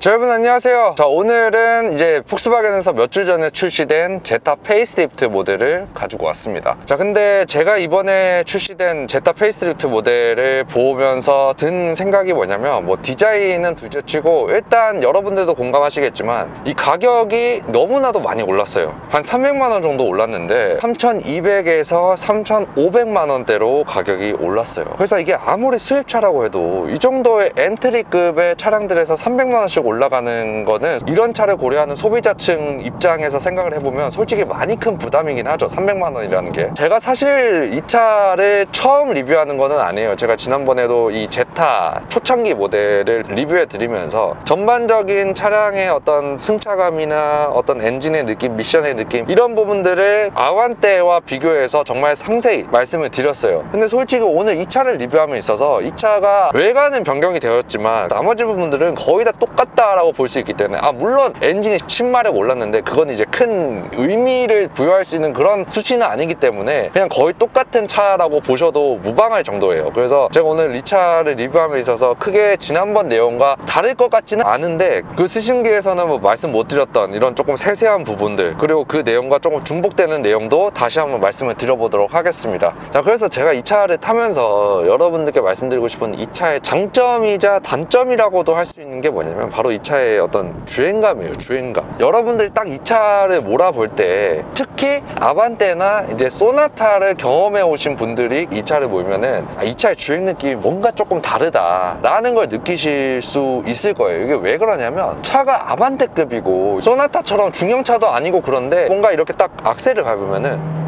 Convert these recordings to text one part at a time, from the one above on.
자, 여러분 안녕하세요. 자, 오늘은 이제 폭스바겐에서 몇 주 전에 출시된 제타 페이스리프트 모델을 가지고 왔습니다. 자, 근데 제가 이번에 출시된 제타 페이스리프트 모델을 보면서 든 생각이 뭐냐면, 뭐 디자인은 둘째치고 일단 여러분들도 공감하시겠지만 이 가격이 너무나도 많이 올랐어요. 한 300만 원 정도 올랐는데 3,200에서 3,500만 원대로 가격이 올랐어요. 그래서 이게 아무리 수입차라고 해도 이 정도의 엔트리급의 차량들에서 300만 원씩 올라가는 거는 이런 차를 고려하는 소비자층 입장에서 생각을 해보면 솔직히 많이 큰 부담이긴 하죠. 300만 원이라는 게. 제가 사실 이 차를 처음 리뷰하는 거는 아니에요. 제가 지난번에도 이 제타 초창기 모델을 리뷰해 드리면서 전반적인 차량의 어떤 승차감이나 어떤 엔진의 느낌, 미션의 느낌, 이런 부분들을 아반떼와 비교해서 정말 상세히 말씀을 드렸어요. 근데 솔직히 오늘 이 차를 리뷰함에 있어서 이 차가 외관은 변경이 되었지만 나머지 부분들은 거의 다 똑같다 라고 볼 수 있기 때문에, 물론 엔진이 10마력 올랐는데 그건 이제 큰 의미를 부여할 수 있는 그런 수치는 아니기 때문에 그냥 거의 똑같은 차라고 보셔도 무방할 정도예요. 그래서 제가 오늘 이 차를 리뷰함에 있어서 크게 지난번 내용과 다를 것 같지는 않은데, 그 스신기에서는 뭐 말씀 못 드렸던 이런 조금 세세한 부분들, 그리고 그 내용과 조금 중복되는 내용도 다시 한번 말씀을 드려보도록 하겠습니다. 자, 그래서 제가 이 차를 타면서 여러분들께 말씀드리고 싶은 이 차의 장점이자 단점이라고도 할 수 있는 게 뭐냐면 바로 이 차의 어떤 주행감이에요. 주행감. 여러분들이 딱 이 차를 몰아볼 때, 특히 아반떼나 이제 소나타를 경험해 오신 분들이 이 차를 보면은 이 차의 주행 느낌이 뭔가 조금 다르다 라는 걸 느끼실 수 있을 거예요. 이게 왜 그러냐면 차가 아반떼급이고 소나타처럼 중형차도 아니고, 그런데 뭔가 이렇게 딱 악셀을 밟으면은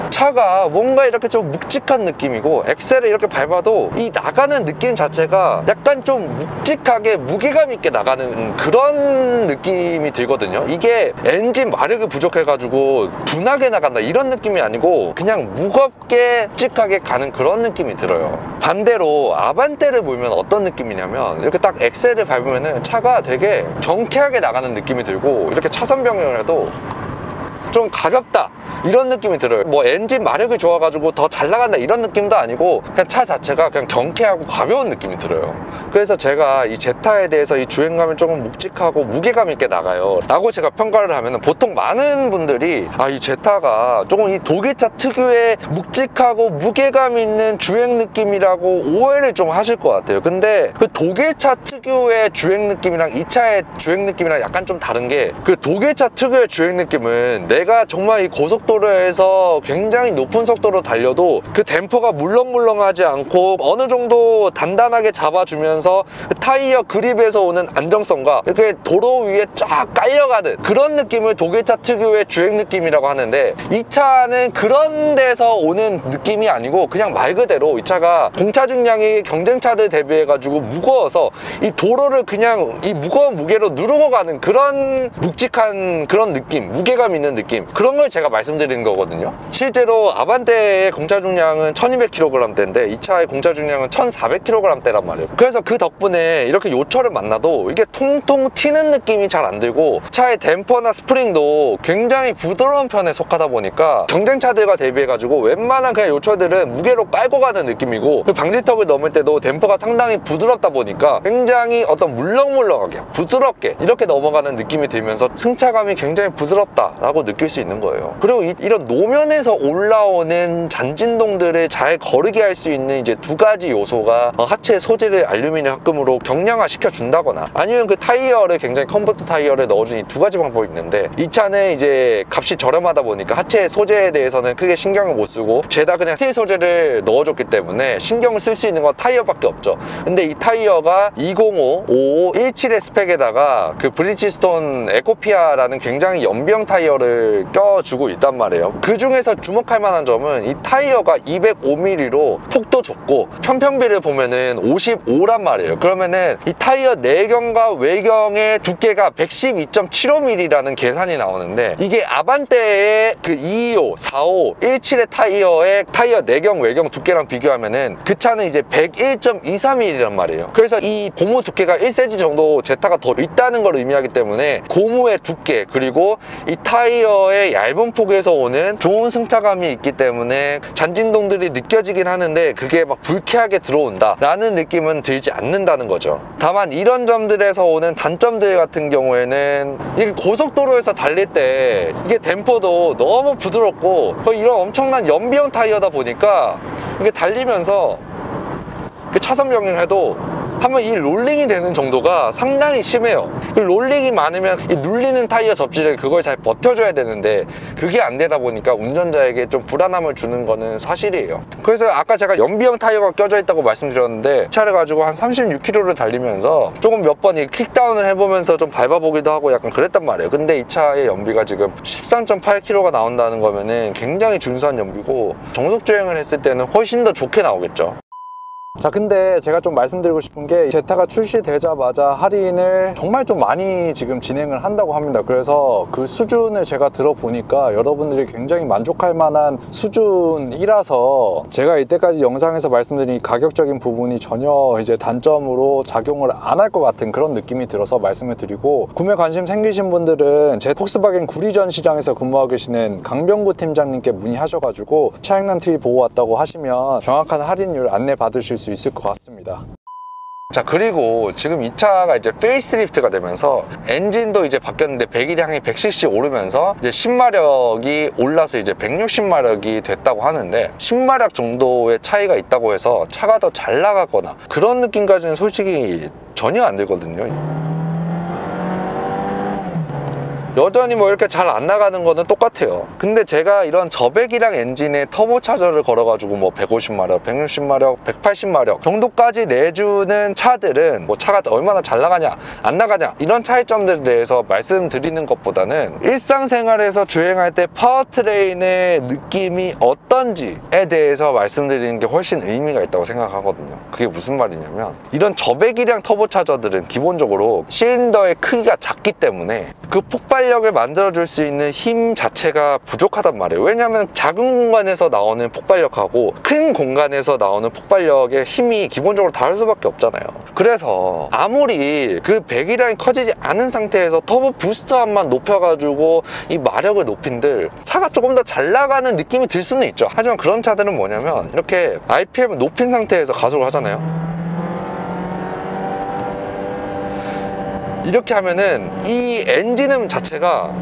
차가 뭔가 이렇게 좀 묵직한 느낌이고, 엑셀을 이렇게 밟아도 이 나가는 느낌 자체가 약간 좀 묵직하게 무게감 있게 나가는 그런 느낌이 들거든요. 이게 엔진 마력이 부족해가지고 둔하게 나간다 이런 느낌이 아니고 그냥 무겁게 묵직하게 가는 그런 느낌이 들어요. 반대로 아반떼를 보면 어떤 느낌이냐면, 이렇게 딱 엑셀을 밟으면은 차가 되게 경쾌하게 나가는 느낌이 들고, 이렇게 차선 변경을 해도 좀 가볍다 이런 느낌이 들어요. 뭐 엔진 마력이 좋아가지고 더 잘 나간다 이런 느낌도 아니고, 그냥 차 자체가 그냥 경쾌하고 가벼운 느낌이 들어요. 그래서 제가 이 제타에 대해서 이 주행감이 조금 묵직하고 무게감 있게 나가요 라고 제가 평가를 하면은, 보통 많은 분들이 이 제타가 조금 이 독일차 특유의 묵직하고 무게감 있는 주행 느낌이라고 오해를 좀 하실 것 같아요. 근데 그 독일차 특유의 주행 느낌이랑 이 차의 주행 느낌이랑 약간 좀 다른 게, 그 독일차 특유의 주행 느낌은 내가 정말 이 고속도로에서 굉장히 높은 속도로 달려도 그 댐퍼가 물렁물렁하지 않고 어느 정도 단단하게 잡아주면서 그 타이어 그립에서 오는 안정성과 이렇게 도로 위에 쫙 깔려가는 그런 느낌을 독일차 특유의 주행 느낌이라고 하는데, 이 차는 그런 데서 오는 느낌이 아니고 그냥 말 그대로 이 차가 공차 중량이 경쟁차들 대비해가지고 무거워서 이 도로를 그냥 이 무거운 무게로 누르고 가는 그런 묵직한 그런 느낌, 무게감 있는 느낌, 그런 걸 제가 말씀드리는 거거든요. 실제로 아반떼의 공차 중량은 1200kg대인데 이 차의 공차 중량은 1400kg대란 말이에요. 그래서 그 덕분에 이렇게 요철을 만나도 이게 통통 튀는 느낌이 잘 안 들고, 차의 댐퍼나 스프링도 굉장히 부드러운 편에 속하다 보니까 경쟁차들과 대비해가지고 웬만한 그냥 요철들은 무게로 깔고 가는 느낌이고, 방지턱을 넘을 때도 댐퍼가 상당히 부드럽다 보니까 굉장히 어떤 물렁물렁하게 부드럽게 이렇게 넘어가는 느낌이 들면서 승차감이 굉장히 부드럽다 라고 느낄 수 있는 거예요. 그리고 이런 노면에서 올라오는 잔진동들을 잘 거르게 할 수 있는 이제 두 가지 요소가, 하체 소재를 알루미늄 합금으로 경량화 시켜준다거나, 아니면 그 타이어를 굉장히 컴포트 타이어를 넣어준 이 두 가지 방법이 있는데, 이 차는 이제 값이 저렴하다 보니까 하체 소재에 대해서는 크게 신경을 못 쓰고 죄다 그냥 스틸 소재를 넣어줬기 때문에 신경을 쓸 수 있는 건 타이어밖에 없죠. 근데 이 타이어가 205, 55, 17의 스펙에다가 그 브리지스톤 에코피아라는 굉장히 연비형 타이어를 껴주고 있단 있단 말이에요. 그 중에서 주목할 만한 점은 이 타이어가 205mm로 폭도 좁고 편평비를 보면은 55란 말이에요. 그러면은 이 타이어 내경과 외경의 두께가 112.75mm라는 계산이 나오는데, 이게 아반떼의 그 225, 45, 17의 타이어의 타이어 내경 외경 두께랑 비교하면은 그 차는 이제 101.23mm란 말이에요. 그래서 이 고무 두께가 1cm 정도 제타가 더 있다는 걸 의미하기 때문에 고무의 두께, 그리고 이 타이어의 얇은 폭에서 오는 좋은 승차감이 있기 때문에 잔진동들이 느껴지긴 하는데 그게 막 불쾌하게 들어온다 라는 느낌은 들지 않는다는 거죠. 다만 이런 점들에서 오는 단점들 같은 경우에는, 이게 고속도로에서 달릴 때 이게 댐퍼도 너무 부드럽고 거의 이런 엄청난 연비형 타이어다 보니까 이게 달리면서 차선 변경해도 한번 이 롤링이 되는 정도가 상당히 심해요. 그 롤링이 많으면 이 눌리는 타이어 접지를 그걸 잘 버텨줘야 되는데 그게 안 되다 보니까 운전자에게 좀 불안함을 주는 거는 사실이에요. 그래서 아까 제가 연비형 타이어가 껴져 있다고 말씀드렸는데, 차를 가지고 한 36km를 달리면서 조금 몇 번 킥다운을 해보면서 좀 밟아보기도 하고 약간 그랬단 말이에요. 근데 이 차의 연비가 지금 13.8km가 나온다는 거면은 굉장히 준수한 연비고, 정속 주행을 했을 때는 훨씬 더 좋게 나오겠죠. 자, 근데 제가 좀 말씀드리고 싶은 게, 제타가 출시되자마자 할인을 정말 좀 많이 지금 진행을 한다고 합니다. 그래서 그 수준을 제가 들어보니까 여러분들이 굉장히 만족할 만한 수준이라서 제가 이때까지 영상에서 말씀드린 가격적인 부분이 전혀 이제 단점으로 작용을 안 할 것 같은 그런 느낌이 들어서 말씀을 드리고, 구매 관심 생기신 분들은 제 폭스바겐 구리전 시장에서 근무하고 계시는 강병구 팀장님께 문의하셔가지고 차익난TV 보고 왔다고 하시면 정확한 할인율 안내 받으실 수 있을 것 같습니다. 자, 그리고 지금 이 차가 이제 페이스리프트가 되면서 엔진도 이제 바뀌었는데 배기량이 100cc 오르면서 이제 10마력이 올라서 이제 160마력이 됐다고 하는데, 10마력 정도의 차이가 있다고 해서 차가 더 잘 나가거나 그런 느낌까지는 솔직히 전혀 안 들거든요. 여전히 뭐 이렇게 잘 안 나가는 거는 똑같아요. 근데 제가 이런 저배기량 엔진에 터보차저를 걸어가지고 뭐 150마력, 160마력, 180마력 정도까지 내주는 차들은 뭐 차가 얼마나 잘 나가냐 안 나가냐 이런 차이점들에 대해서 말씀드리는 것보다는 일상생활에서 주행할 때 파워트레인의 느낌이 어떤지에 대해서 말씀드리는 게 훨씬 의미가 있다고 생각하거든요. 그게 무슨 말이냐면, 이런 저배기량 터보차저들은 기본적으로 실린더의 크기가 작기 때문에 그 폭발력을 만들어줄 수 있는 힘 자체가 부족하단 말이에요. 왜냐하면 작은 공간에서 나오는 폭발력하고 큰 공간에서 나오는 폭발력의 힘이 기본적으로 다를 수밖에 없잖아요. 그래서 아무리 그 배기량이 커지지 않은 상태에서 터보 부스터함만 높여가지고 이 마력을 높인들 차가 조금 더 잘 나가는 느낌이 들 수는 있죠. 하지만 그런 차들은 뭐냐면, 이렇게 RPM을 높인 상태에서 가속을 하잖아요. 이렇게 하면은 이 엔진음 자체가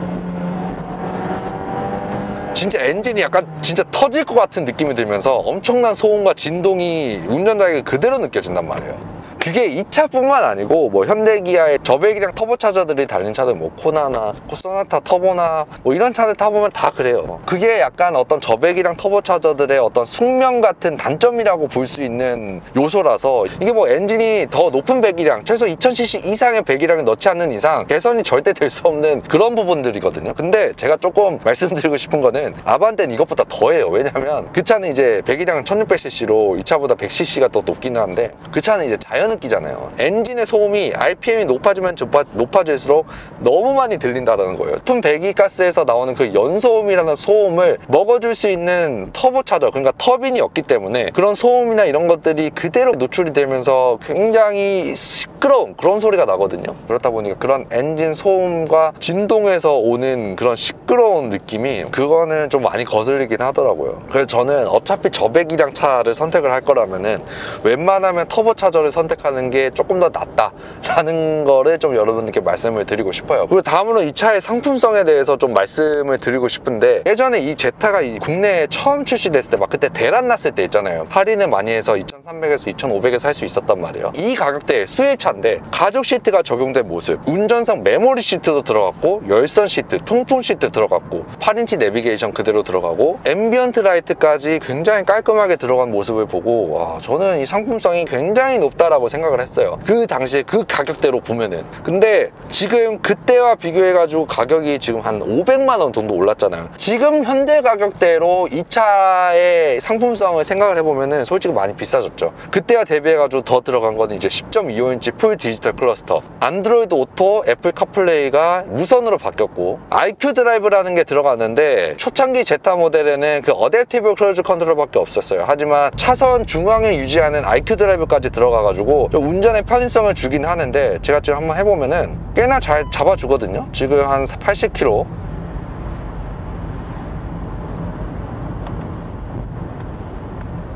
진짜 엔진이 약간 진짜 터질 것 같은 느낌이 들면서 엄청난 소음과 진동이 운전자에게 그대로 느껴진단 말이에요. 그게 이 차뿐만 아니고 뭐 현대기아의 저배기량 터보차저들이 달린 차들, 뭐 코나나 소나타 터보나 뭐 이런 차들 타보면 다 그래요. 그게 약간 어떤 저배기량 터보차저들의 어떤 숙명 같은 단점이라고 볼 수 있는 요소라서, 이게 뭐 엔진이 더 높은 배기량, 최소 2000cc 이상의 배기량을 넣지 않는 이상 개선이 절대 될 수 없는 그런 부분들이거든요. 근데 제가 조금 말씀드리고 싶은 거는, 아반떼는 이것보다 더해요. 왜냐면 그 차는 이제 배기량은 1600cc로 이 차보다 100cc가 더 높긴 한데, 그 차는 이제 자연 느끼잖아요. 엔진의 소음이 RPM이 높아지면 높아질수록 너무 많이 들린다는 거예요. 높은 배기가스에서 나오는 그 연소음이라는 소음을 먹어줄 수 있는 터보차저, 그러니까 터빈이 없기 때문에 그런 소음이나 이런 것들이 그대로 노출이 되면서 굉장히 시끄러운 그런 소리가 나거든요. 그렇다 보니까 그런 엔진 소음과 진동에서 오는 그런 시끄러운 느낌이, 그거는 좀 많이 거슬리긴 하더라고요. 그래서 저는 어차피 저배기량 차를 선택을 할 거라면은 웬만하면 터보차저를 선택하는 게 조금 더 낫다라는 거를 좀 여러분들께 말씀을 드리고 싶어요. 그리고 다음으로 이 차의 상품성에 대해서 좀 말씀을 드리고 싶은데, 예전에 이 제타가 이 국내에 처음 출시됐을 때 막 그때 대란 났을 때 있잖아요. 할인을 많이 해서 2,300에서 2,500에서 할 수 있었단 말이에요. 이 가격대에 수입차인데 가죽 시트가 적용된 모습, 운전석 메모리 시트도 들어갔고 열선 시트, 통풍 시트 들어갔고 8인치 내비게이션 그대로 들어가고 앰비언트 라이트까지 굉장히 깔끔하게 들어간 모습을 보고 와, 저는 이 상품성이 굉장히 높다라고 생각을 했어요. 그 당시에 그 가격대로 보면은. 근데 지금 그때와 비교해가지고 가격이 지금 한 500만 원 정도 올랐잖아요. 지금 현재 가격대로 이 차의 상품성을 생각을 해보면은 솔직히 많이 비싸졌죠. 그때와 대비해가지고 더 들어간 거는 이제 10.25인치 풀 디지털 클러스터, 안드로이드 오토, 애플 카플레이가 무선으로 바뀌었고 IQ 드라이브라는 게 들어갔는데 초창기 제타 모델에는 그 어댑티브 크루즈 컨트롤밖에 없었어요. 하지만 차선 중앙에 유지하는 IQ 드라이브까지 들어가가지고 좀 운전의 편의성을 주긴 하는데 제가 지금 한번 해보면은 꽤나 잘 잡아주거든요. 지금 한 80km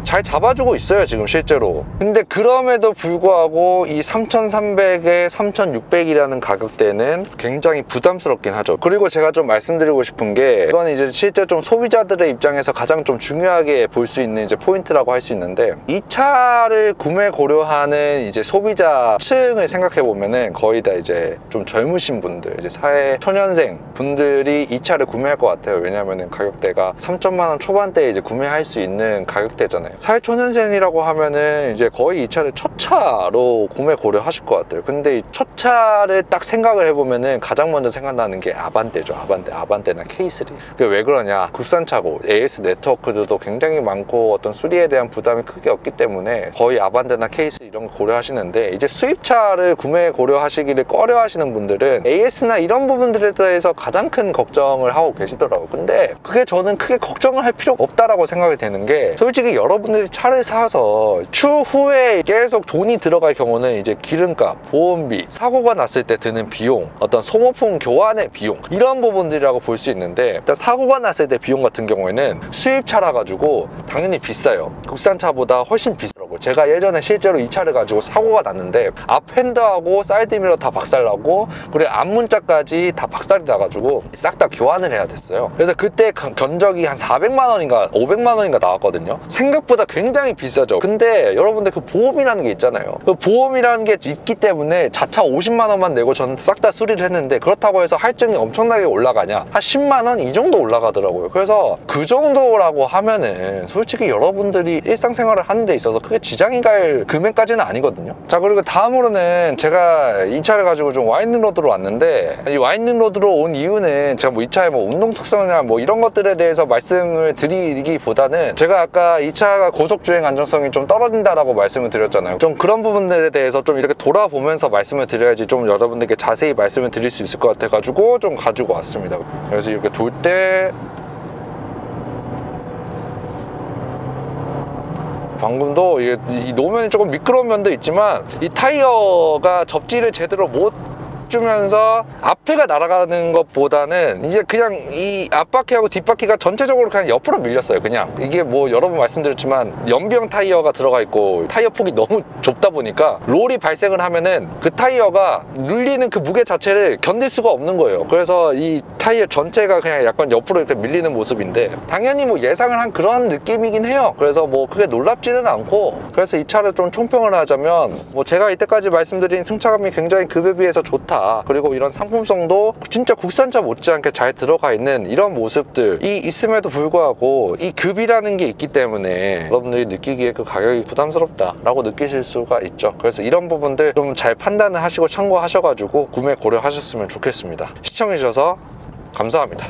잘 잡아주고 있어요 지금 실제로. 근데 그럼에도 불구하고 이 3,300에 3,600이라는 가격대는 굉장히 부담스럽긴 하죠. 그리고 제가 좀 말씀드리고 싶은 게 이건 이제 실제 좀 소비자들의 입장에서 가장 좀 중요하게 볼 수 있는 이제 포인트라고 할 수 있는데, 이 차를 구매 고려하는 이제 소비자층을 생각해 보면은 거의 다 이제 좀 젊으신 분들, 이제 사회 초년생 분들이 이 차를 구매할 것 같아요. 왜냐면은 가격대가 3천만 원 초반대에 이제 구매할 수 있는 가격대잖아요. 사회초년생이라고 하면은 이제 거의 이 차를 첫 차로 구매 고려하실 것 같아요. 근데 이 첫 차를 딱 생각을 해보면은 가장 먼저 생각나는 게 아반떼죠. 아반떼나 K3. 그게 왜 그러냐, 국산차고 AS 네트워크도 굉장히 많고 어떤 수리에 대한 부담이 크게 없기 때문에 거의 아반떼나 K3 이런 거 고려하시는데, 이제 수입차를 구매 고려하시기를 꺼려 하시는 분들은 AS나 이런 부분들에 대해서 가장 큰 걱정을 하고 계시더라고요. 근데 그게 저는 크게 걱정을 할 필요가 없다라고 생각이 되는 게, 솔직히 여러분들이 차를 사서 추후에 계속 돈이 들어갈 경우는 이제 기름값, 보험비, 사고가 났을 때 드는 비용, 어떤 소모품 교환의 비용, 이런 부분들이라고 볼 수 있는데, 일단 사고가 났을 때 비용 같은 경우에는 수입차라 가지고 당연히 비싸요. 국산차보다 훨씬 비싸더라고요. 제가 예전에 실제로 이 차를 가지고 사고가 났는데 앞 핸드하고 사이드미러 다 박살나고 그리고 앞문짝까지 다 박살이 나가지고 싹 다 교환을 해야 됐어요. 그래서 그때 견적이 한 400만 원인가 500만 원인가 나왔거든요. 생각보다 굉장히 비싸죠. 근데 여러분들 그 보험이라는 게 있잖아요. 그 보험이라는 게 있기 때문에 자차 50만 원만 내고 저는 싹 다 수리를 했는데, 그렇다고 해서 할증이 엄청나게 올라가냐? 한 10만 원 이 정도 올라가더라고요. 그래서 그 정도라고 하면은 솔직히 여러분들이 일상생활을 하는 데 있어서 크게 지장이 갈 금액까지는 아니거든요. 자, 그리고 다음으로는 제가 이 차를 가지고 좀 와인딩 로드로 왔는데, 이 와인딩 로드로 온 이유는 제가 뭐 이 차의 뭐 운동 특성이나 뭐 이런 것들에 대해서 말씀을 드리기보다는, 제가 아까 이 차가 고속주행 안정성이 좀 떨어진다라고 말씀을 드렸잖아요. 좀 그런 부분들에 대해서 좀 이렇게 돌아보면서 말씀을 드려야지 좀 여러분들께 자세히 말씀을 드릴 수 있을 것 같아가지고 좀 가지고 왔습니다. 그래서 이렇게 돌 때 방금도 이 노면이 조금 미끄러운 면도 있지만 이 타이어가 접지를 제대로 못 주면서 앞에가 날아가는 것보다는 이제 그냥 이 앞바퀴하고 뒷바퀴가 전체적으로 그냥 옆으로 밀렸어요. 그냥 이게 뭐 여러 번 말씀드렸지만 연비형 타이어가 들어가 있고 타이어 폭이 너무 좁다 보니까 롤이 발생을 하면은 그 타이어가 눌리는 그 무게 자체를 견딜 수가 없는 거예요. 그래서 이 타이어 전체가 그냥 약간 옆으로 이렇게 밀리는 모습인데, 당연히 뭐 예상을 한 그런 느낌이긴 해요. 그래서 뭐 크게 놀랍지는 않고, 그래서 이 차를 좀 총평을 하자면 뭐 제가 이때까지 말씀드린 승차감이 굉장히 급에 비해서 좋다, 그리고 이런 상품성도 진짜 국산차 못지않게 잘 들어가 있는 이런 모습들이 있음에도 불구하고 이 급이라는 게 있기 때문에 여러분들이 느끼기에 그 가격이 부담스럽다라고 느끼실 수가 있죠. 그래서 이런 부분들 좀 잘 판단을 하시고 참고하셔가지고 구매 고려하셨으면 좋겠습니다. 시청해주셔서 감사합니다.